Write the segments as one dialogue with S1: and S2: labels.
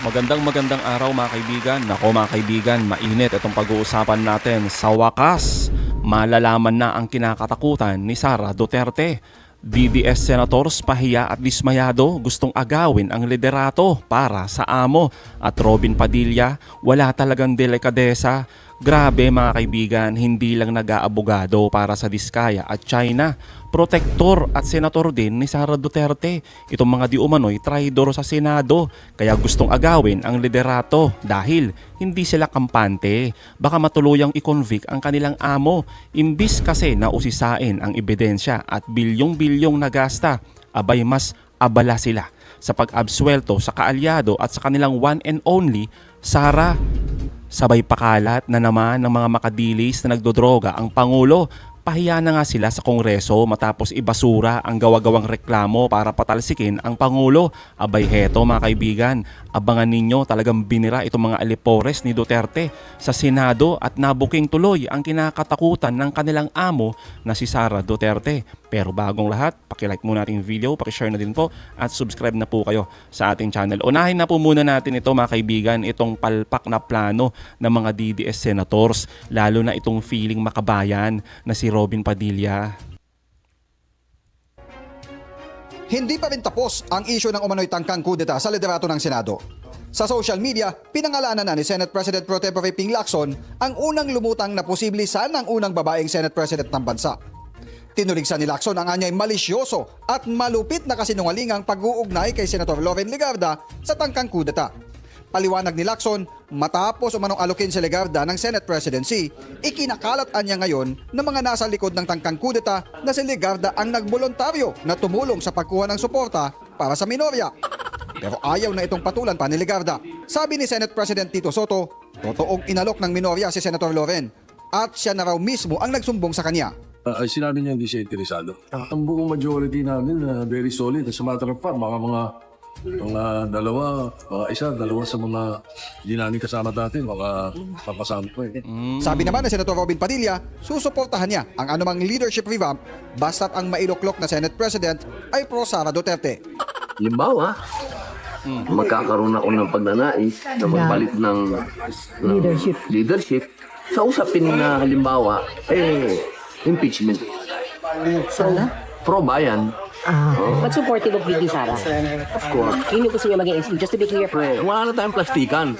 S1: Magandang araw mga kaibigan. Nako mga kaibigan, mainit itong pag-uusapan natin. Sa wakas, malalaman na ang kinakatakutan ni Sara Duterte. DDS senators pahiya at dismayado, gustong agawin ang liderato para sa amo. At Robin Padilla, wala talagang delikadesa. Grabe mga kaibigan, hindi lang nag-aabogado para sa Diskaya at China. Protektor at senator din ni Sara Duterte. Itong mga di umano'y traidor sa Senado. Kaya gustong agawin ang liderato dahil hindi sila kampante. Baka matuluyang i-convict ang kanilang amo. Imbis kasi na usisain ang ebidensya at bilyong-bilyong nagasta, abay mas abala sila sa pag-absuelto sa kaalyado at sa kanilang one and only Sara. Sabay pakalat na naman ng mga makadilis na nagdodroga ang Pangulo. Pahiya na nga sila sa Kongreso matapos ibasura ang gawa-gawang reklamo para patalsikin ang Pangulo. Abay heto mga kaibigan, abangan ninyo, talagang binira itong mga alipores ni Duterte sa Senado at nabuking tuloy ang kinakatakutan ng kanilang amo na si Sara Duterte. Pero bagong lahat, pakilike muna natin yung video, pakishare na din po at subscribe na po kayo sa ating channel. Unahin na po muna natin ito mga kaibigan, itong palpak na plano ng mga DDS senators, lalo na itong feeling makabayan na si Robin Padilla.
S2: Hindi pa rin tapos ang isyu ng umano'y tangkang kudeta sa liderato ng Senado. Sa social media, pinangalanan na ni Senate President Pro Tempore Ping Lacson ang unang lumutang na posibleng sanang unang babaeng Senate President ng bansa. Tinuligsan ni Lacson ang anyay malisyoso at malupit na kasinungalingang pag-uugnay kay Senator Loren Legarda sa tangkang kudeta. Paliwanag ni Lacson, matapos umanong alukin si Legarda ng Senate Presidency, ikinakalat niya ngayon ng mga nasa likod ng tangkang kudeta na si Legarda ang nagbolontaryo na tumulong sa pagkuha ng suporta para sa minorya. Pero ayaw na itong patulan pa ni Legarda. Sabi ni Senate President Tito Soto, totoong inalok ng minorya si Senator Loren at siya na raw mismo ang nagsumbong sa kanya.
S3: Ay sinabi niya hindi siya interesado. Ang buong majority namin very solid. As a matter of fact, mga dalawa sa mga hindi namin kasama dati, papasama ko eh.
S2: Sabi naman ni Senator Robin Padilla, susuportahan niya ang anumang leadership revamp basta't ang mailuklok na Senate President ay pro Sara Duterte.
S4: Halimbawa, magkakaroon ako ng pagnanais na magpalit ng leadership. Sa usapin na halimbawa, impeachment.
S5: Sana?
S4: Pro-bayan.
S5: But supportive of VP Sara.
S4: Of course.
S5: Yun yung gusto niya maging SB. Just to be clear.
S4: Wala na tayong plastikan.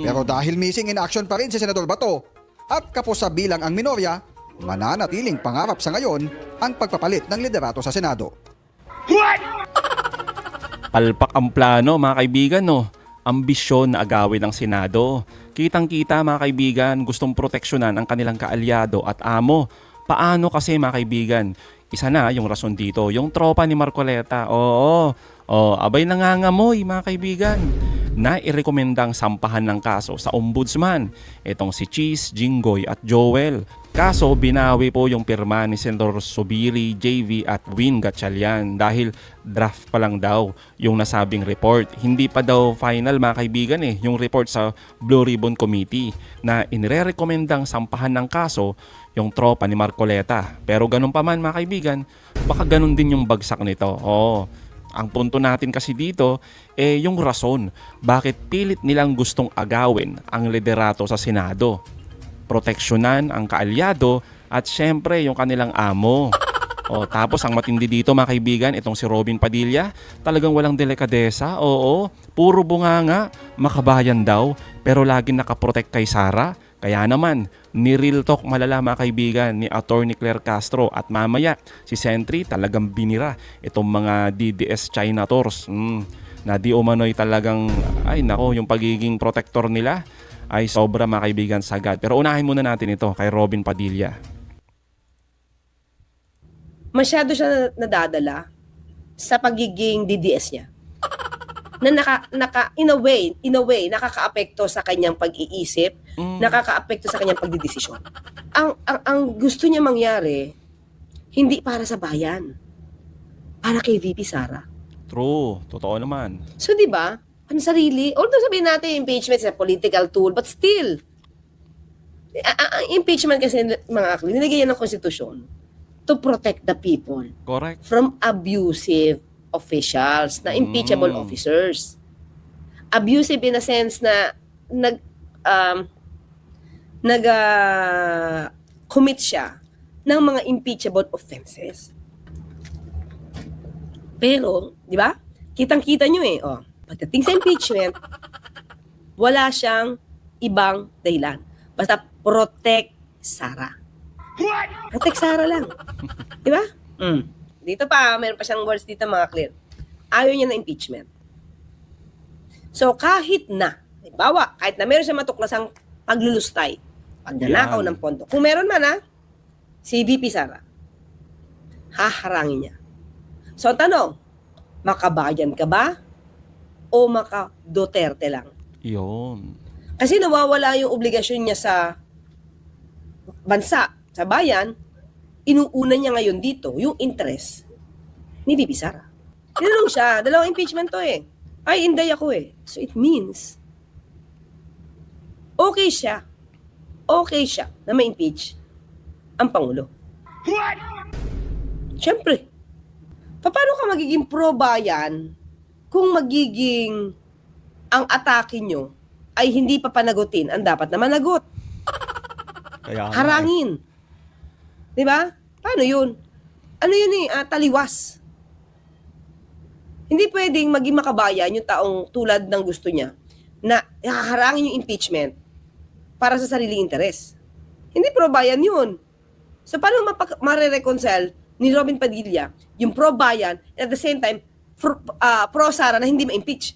S2: Pero dahil missing in action pa rin si Senador Bato at kapos sa bilang ang minorya, mananatiling pangarap sa ngayon ang pagpapalit ng liderato sa Senado.
S1: Palpak ang plano mga kaibigan, no? Ambisyon na agawin ng Senado. Kitang-kita mga kaibigan, gustong proteksyonan ang kanilang kaalyado at amo. Paano kasi mga kaibigan? Isa na yung rason dito, yung tropa ni Marcoleta. Abay nangangamoy mga kaibigan. Na irekomendang sampahan ng kaso sa ombudsman. Itong si Cheese, Jinggoy at Joel. Kaso binawi po yung pirma ni Senator Subiri, JV at Win Gatchalian dahil draft pa lang daw yung nasabing report. Hindi pa daw final mga kaibigan yung report sa Blue Ribbon Committee na inirekomendang sampahan ng kaso yung tropa ni Marcoleta. Pero ganun pa man mga kaibigan, baka ganun din yung bagsak nito. Ang punto natin kasi dito yung rason bakit pilit nilang gustong agawin ang liderato sa Senado. Proteksyonan ang kaalyado at syempre yung kanilang amo. Tapos ang matindi dito mga kaibigan, itong si Robin Padilla, talagang walang delikadesa. Puro bunganga, makabayan daw, pero laging nakaprotect kay Sara. Kaya naman, ni-real talk malala mga kaibigan ni Attorney Claire Castro at mamaya si Sentry talagang binira itong mga DDS Chinators. Na di umano'y talagang, yung pagiging protector nila ay sobra mga kaibigan sagad. Pero unahin muna natin ito kay Robin Padilla.
S6: Masyado siya nadadala sa pagiging DDS niya. Na in a way nakakaapekto sa kanyang pag-iisip, nakakaapekto sa kanyang pagdidesisyon. Ang gusto niya mangyari hindi para sa bayan. Para kay VP Sara.
S1: True, totoo naman.
S6: So 'di ba? Ano sarili? Although sabihin natin impeachment is a political tool, but still ang impeachment kasi mga akli, nilagay yan ng konstitusyon to protect the people
S1: Correct.
S6: from abusive officials na impeachable officers. abusive in a sense na commit siya ng mga impeachable offenses. Pero, di ba? Kitang-kita nyo eh. Oh, pagdating sa impeachment, wala siyang ibang dahilan. Basta protect Sara. Protect Sara lang. Di ba? Dito pa, meron pa siyang words dito mga clear. Ayaw niya na impeachment. So, kahit na, halimbawa, kahit na meron siya matuklasang paglulustay, pagnanakaw
S1: Yan.
S6: ng pondo. Kung meron man si VP Sara, haharangin niya. So, ang tanong, makabayan ka ba o maka Duterte lang?
S1: Yun.
S6: Kasi nawawala yung obligasyon niya sa bansa, sa bayan, inuuna niya ngayon dito yung interest ni VP Sara. Tinanong siya, dalawang impeachment to eh. Ay, inday ako eh. So it means, okay siya na ma-impeach ang Pangulo. Siyempre, paano ka magiging pro-bayan kung magiging ang atake nyo ay hindi pa panagutin ang dapat na managot?
S1: Kaya nga,
S6: Harangin. Di ba? Paano yun? Ano yun taliwas. Hindi pwedeng maging makabayan yung taong tulad ng gusto niya na haharangin yung impeachment para sa sariling interes. Hindi pro-bayan yun. So paano mare-reconcile ni Robin Padilla yung pro-bayan and at the same time pro-Sara na hindi ma-impeach?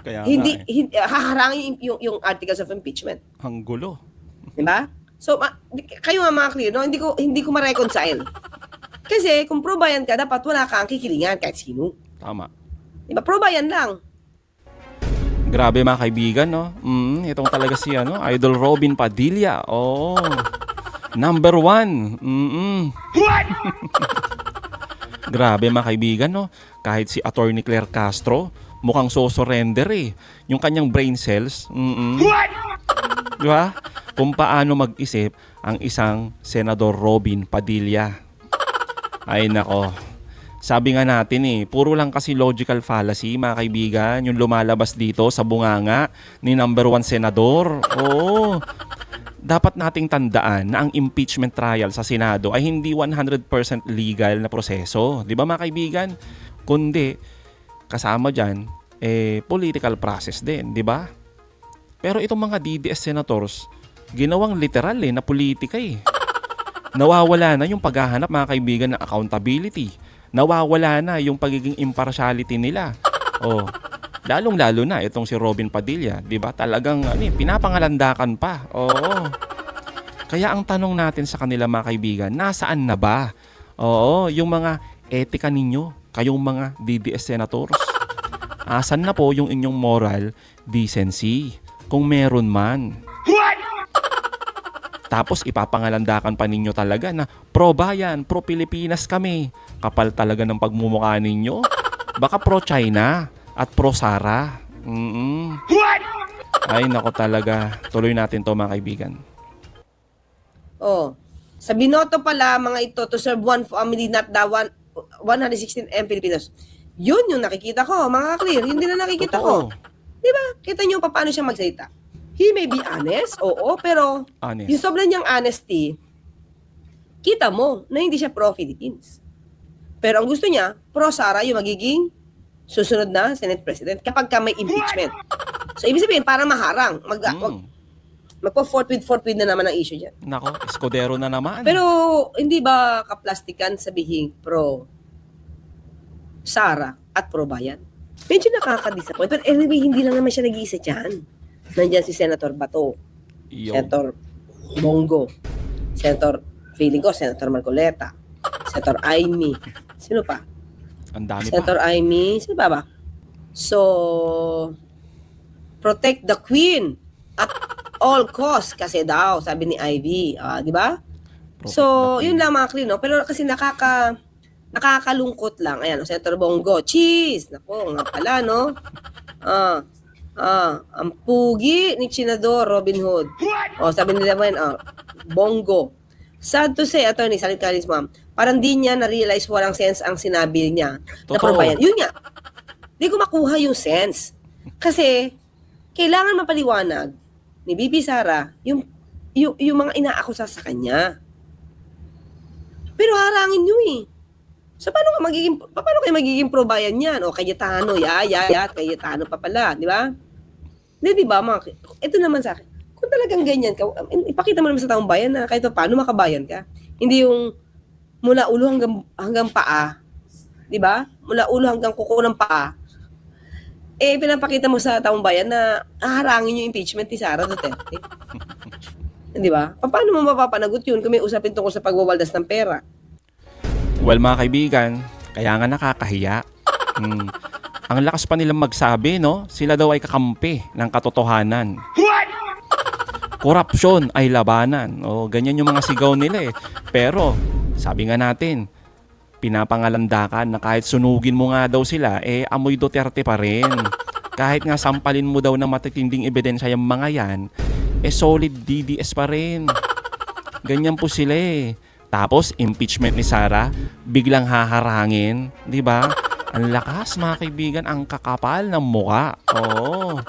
S1: Kaya
S6: Hindi,
S1: nga eh.
S6: haharangin yung articles of impeachment.
S1: Ang gulo.
S6: Diba? So, kayo nga mga clear, no? Hindi ko ma-reconcile. Kasi, kung pro-bayan ka, dapat wala kang kikilingan kahit sino.
S1: Tama.
S6: Diba? Pro-bayan lang.
S1: Grabe mga kaibigan, no? Itong talaga si Idol Robin Padilla. Oh. Number 1. Grabe mga kaibigan, no? Kahit si Attorney Claire Castro, mukhang so-surrender eh. Yung kanyang brain cells. Di ba? Kung paano mag-isip ang isang Senador Robin Padilla. Ay nako. Sabi nga natin eh, puro lang kasi logical fallacy mga kaibigan yung lumalabas dito sa bunganga ni number 1 senador. Oo. Dapat nating tandaan na ang impeachment trial sa Senado ay hindi 100% legal na proseso. Di ba mga kaibigan? Kundi, kasama dyan, political process din. Di ba? Pero itong mga DDS senators, ginawang literal na politika eh. Nawawala na yung paghahanap mga kaibigan ng accountability. Nawawala na yung pagiging impartiality nila. Oh, lalong-lalo na itong si Robin Padilla, 'di ba? Talagang pinapangalandakan pa. Oo. Kaya ang tanong natin sa kanila mga kaibigan, nasaan na ba? Oo, yung mga etika ninyo, kayong mga DDS senators. Asan na po yung inyong moral decency? Kung meron man. Tapos ipapangalandakan pa ninyo talaga na pro-bayan, pro-Pilipinas kami. Kapal talaga ng pagmumukha ninyo. Baka pro-China at pro-Sara. Ay nako talaga. Tuloy natin to mga kaibigan.
S6: Oh. Sa binoto pala mga ito to serve one family, not the 116 M Filipinos. Yun yung nakikita ko, mga clear. Yun din na nakikita ko. Di ba? Kita nyo pa paano siya magsalita. He may be honest, oo, pero
S1: Honest.
S6: yung sobrang niyang honesty, kita mo na hindi siya pro-Philippines. Pero ang gusto niya, pro-Sara yung magiging susunod na Senate President kapag ka may impeachment. So, ibig sabihin, parang maharang. Magpo-forth with na naman ang issue dyan.
S1: Nako, eskodero na naman.
S6: Pero, hindi ba kaplastikan sabihin pro-Sara at pro-bayan? Medyo nakaka-disappoint. But anyway, hindi lang naman siya nag-iisa dyan. Nandiyan si Senator Bato, Senator Bongo, Senator Marcoleta, Senator Amy. Sino pa?
S1: Ang dami
S6: Senator
S1: pa.
S6: Amy. Sino ba? So, protect the Queen at all costs kasi daw, sabi ni Ivy. Di ba? So, yun lang mga clean, no? Pero kasi nakakalungkot lang. Ayan, Senator Bongo. Cheese! Nako, nga pala, no? Ang pugi ni Senador Robin Hood. Sabi nila man, Bongo. Sad to say, Attorney Salit Kalis, ma'am, parang di niya na-realize walang sense ang sinabi niya na
S1: Totoo.
S6: pro-bayan. Yun nga. Di ko makuha yung sense. Kasi, kailangan mapaliwanag ni Bibi Sara yung mga inaakusa sa kanya. Pero harangin nyo eh. So, paano kayo magiging probayan yan? O, Cayetano, Cayetano pa pala, di ba? Di ba, ito naman sa akin, kung talagang ganyan ka, ipakita mo naman sa taong bayan na kahit paano makabayan ka. Hindi yung mula ulo hanggang paa, di ba? Mula ulo hanggang kuko ng paa. Pinapakita mo sa taong bayan na haharangin yung impeachment ni Sara Duterte. Di ba? Paano mo mapapanagot yun kung may usapin tungkol sa pagwawaldas ng pera?
S1: Well, mga kaibigan, kaya nga nakakahiya. Ang lakas pa nilang magsabi, no? Sila daw ay kakampi ng katotohanan. Korupsyon ay labanan. O, ganyan yung mga sigaw nila eh. Pero, sabi nga natin, pinapangalandakan na kahit sunugin mo nga daw sila, amoy Duterte pa rin. Kahit nga sampalin mo daw ng matitinding ebidensya yung mga yan, solid DDS pa rin. Ganyan po sila eh. Tapos, impeachment ni Sara, biglang haharangin. Di ba? Ang lakas, mga kaibigan, ang kakapal ng muka. Oo.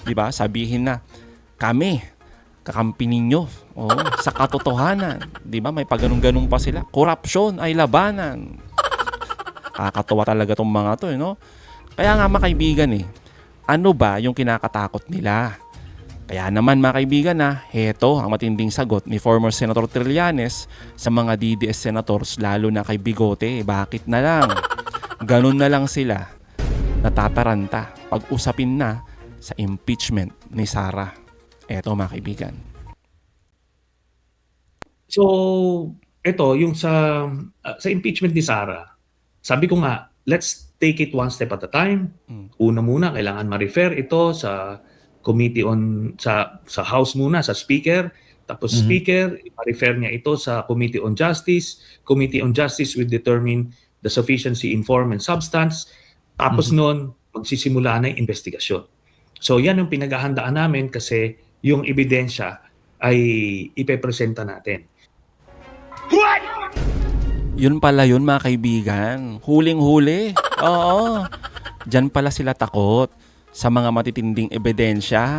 S1: Di ba? Sabihin na, kami, kakampi ninyo. Oo. Sa katotohanan. Di ba? May pagganong-ganong pa sila. Korupsyon ay labanan. Kakatuwa talaga tong mga to, no? Kaya nga, mga kaibigan, ano ba yung kinakatakot nila? Kaya naman, mga kaibigan, heto ang matinding sagot ni former Senator Trillanes sa mga DDS senators, lalo na kay Bigote. Bakit na lang? Ganun na lang sila natataranta pag usapin na sa impeachment ni Sara. Eto, mga kaibigan.
S7: So, ito yung sa impeachment ni Sara. Sabi ko nga, let's take it one step at a time. Una muna, kailangan ma-refer ito sa committee sa House muna, sa Speaker. Tapos Speaker, i-refer niya ito sa Committee on Justice. Committee on Justice will determine the sufficiency in form and substance. Tapos noon, magsisimula na yung investigasyon. So yan yung pinaghahandaan namin kasi yung ebidensya ay ipepresenta natin.
S1: Yun pala yun, mga kaibigan. Huling-huli. Oo. Diyan pala sila takot sa mga matitinding ebidensya.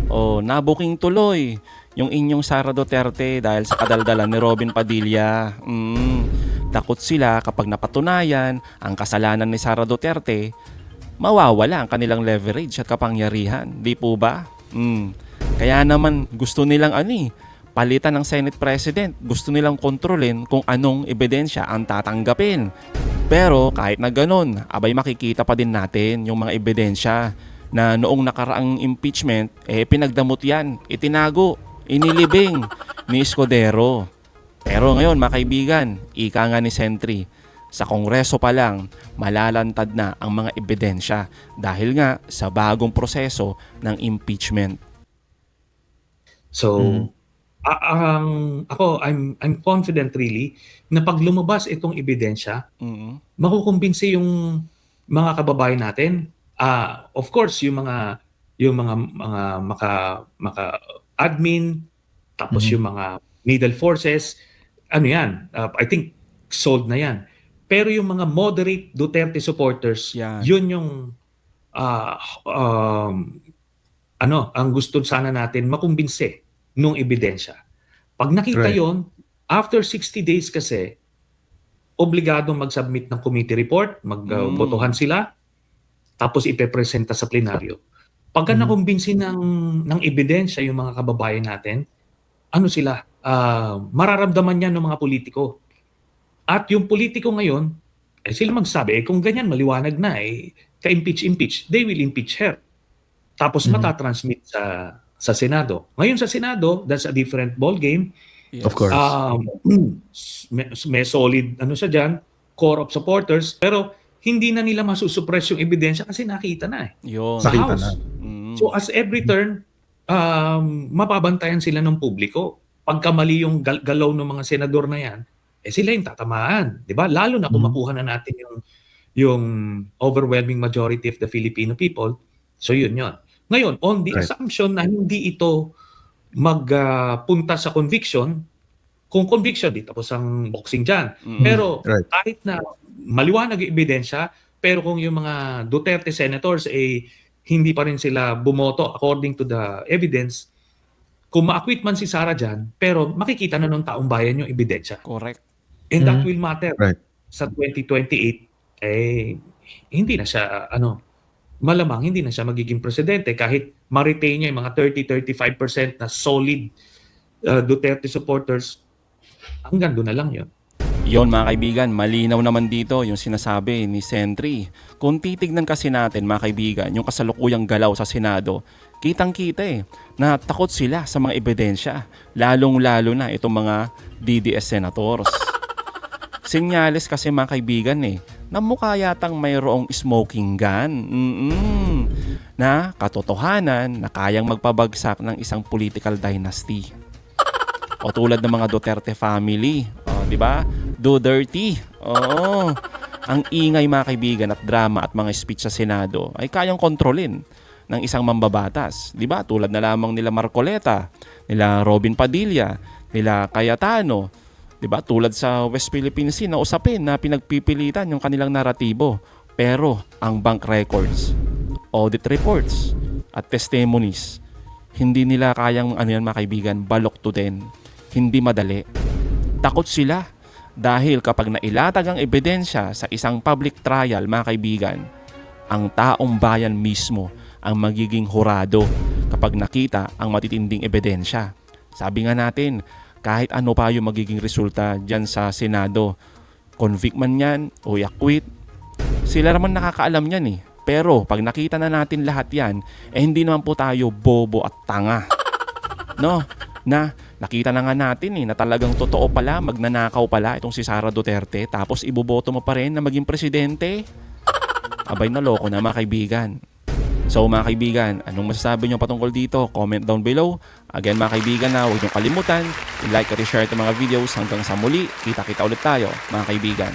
S1: O, nabuking tuloy yung inyong Sara Duterte dahil sa kadaldalan ni Robin Padilla. Takot sila kapag napatunayan ang kasalanan ni Sara Duterte, mawawala ang kanilang leverage at kapangyarihan. Di po ba? Kaya naman gusto nilang palitan ng Senate President. Gusto nilang kontrolin kung anong ebidensya ang tatanggapin. Pero kahit na ganun, abay makikita pa din natin yung mga ebidensya na noong nakaraang impeachment, pinagdamot yan, itinago, inilibing ni Escudero. Pero ngayon, mga kaibigan, ika nga ni Sentry, sa Kongreso pa lang, malalantad na ang mga ebidensya dahil nga sa bagong proseso ng impeachment.
S7: So, I'm confident really na pag lumabas itong ebidensya, makukumbinsi yung mga kababayan natin. Of course, yung mga maka-admin, tapos yung mga middle forces, I think sold na yan. Pero yung mga moderate Duterte supporters, yun yung ang gusto sana natin makumbinsi nung ebidensya. Pag nakita yon, after 60 days kasi, obligadong mag-submit ng committee report, magbotohan sila, tapos ipepresenta sa plenaryo. Pagka nakumbinsi ng ebidensya yung mga kababayan natin, mararamdaman yan ng mga politiko. At yung politiko ngayon, sila magsabi, kung ganyan maliwanag na, ka-impeach, they will impeach her. Tapos matatransmit sa Senado. Ngayon sa Senado, that's a different ball game.
S8: Of course.
S7: May solid siya dyan, core of supporters, pero hindi na nila masusuppress yung ebidensya kasi nakita na sa
S8: Nakita
S7: House.
S8: na.
S7: So as every turn, mapabantayan sila ng publiko. Pagka mali yung galaw ng mga senador na yan, sila yung tatamaan. Diba? Lalo na kung makuha na natin yung overwhelming majority of the Filipino people. So yun. Ngayon, on the assumption na hindi ito magpunta sa conviction, kung conviction, di tapos ang boxing dyan. Pero kahit na maliwanag yung ebidensya, Pero kung yung mga Duterte senators hindi pa rin sila bumoto according to the evidence, kung ma-acquit man si Sara dyan, pero makikita na ng taong bayan yung ebidensya.
S1: Correct.
S7: And that will matter.
S8: Right.
S7: Sa 2028, hindi na siya, malamang hindi na siya magiging presidente kahit ma-retain niya yung mga 30-35% na solid Duterte supporters, hanggang doon na lang yun.
S1: Yon mga kaibigan, malinaw naman dito yung sinasabi ni Sentry. Kung titignan kasi natin mga kaibigan, yung kasalukuyang galaw sa Senado, kitang-kita na takot sila sa mga ebidensya, lalong-lalo na itong mga DDS senators. Senyales kasi mga kaibigan na mukha yatang mayroong smoking gun. Na katotohanan na kayang magpabagsak ng isang political dynasty. O tulad ng mga Duterte family, di ba? Do dirty. Oo. Ang ingay mga kaibigan at drama at mga speech sa Senado ay kayang kontrolin ng isang mambabatas. Di ba? Tulad na lamang nila Marcoleta, nila Robin Padilla, nila Cayetano. Di ba? Tulad sa West Philippine Sea na usapin na pinagpipilitan yung kanilang naratibo. Pero ang bank records, audit reports at testimonies, hindi nila kayang mga kaibigan, balok to din. Hindi madali. Takot sila dahil kapag nailatag ang ebidensya sa isang public trial mga kaibigan, ang taong bayan mismo ang magiging hurado kapag nakita ang matitinding ebidensya. Sabi nga natin, kahit ano pa yung magiging resulta dyan sa Senado, convict man yan o acquit, sila naman nakakaalam yan Pero pag nakita na natin lahat yan, hindi naman po tayo bobo at tanga. No? Na nakita na nga natin na talagang totoo pala, magnanakaw pala itong si Sara Duterte, tapos iboboto mo pa rin na maging presidente. Abay, naloko na mga kaibigan. So mga kaibigan, anong masasabi nyo patungkol dito? Comment down below. Again mga kaibigan, huwag nyo kalimutan, i-like at i-share itong mga videos. Hanggang sa muli, kita-kita ulit tayo mga kaibigan.